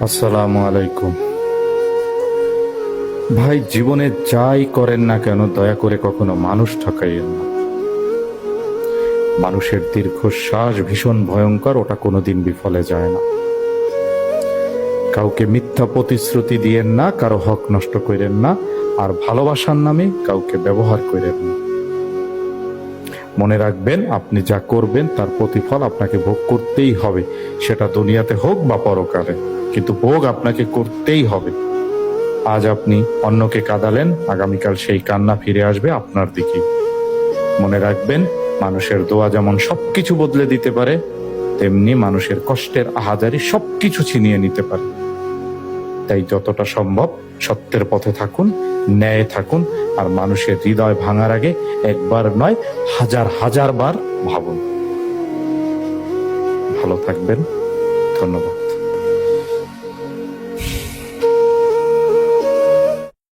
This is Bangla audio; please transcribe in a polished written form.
আসসালামু আলাইকুম। ভাই, জীবনে যাই করেন না কেন দয়া করে কখনো মানুষ ঠকাইয়েন না। মানুষের দীর্ঘশ্বাস ভীষণ ভয়ঙ্কর, ওটা কোনোদিন বিফলে যায় না। কাউকে মিথ্যা প্রতিশ্রুতি দিয়েন না, কারো হক নষ্ট করেন না, আর ভালোবাসার নামে কাউকে ব্যবহার করেন না। মনে রাখবেন, আপনি যা করবেন তার প্রতিফল আপনাকে ভোগ করতেই হবে, সেটা দুনিয়াতে হোক বা পরকালে, কিন্তু ভোগ আপনাকে করতেই হবে। আজ আপনি অন্যকে কাঁদালেন, আগামীকাল সেই কান্না ফিরে আসবে আপনার দিকে। মনে রাখবেন, মানুষের দোয়া যেমন সবকিছু বদলে দিতে পারে, তেমনি মানুষের কষ্টের আহাজারি সবকিছু ছিনিয়ে নিতে পারে। তাই যতটা সম্ভব সত্যের পথে থাকুন, ন্যায় থাকুন, আর মানুষের হৃদয় ভাঙার আগে একবার নয়, হাজার হাজার বার ভাবুন। ভালো থাকবেন। ধন্যবাদ।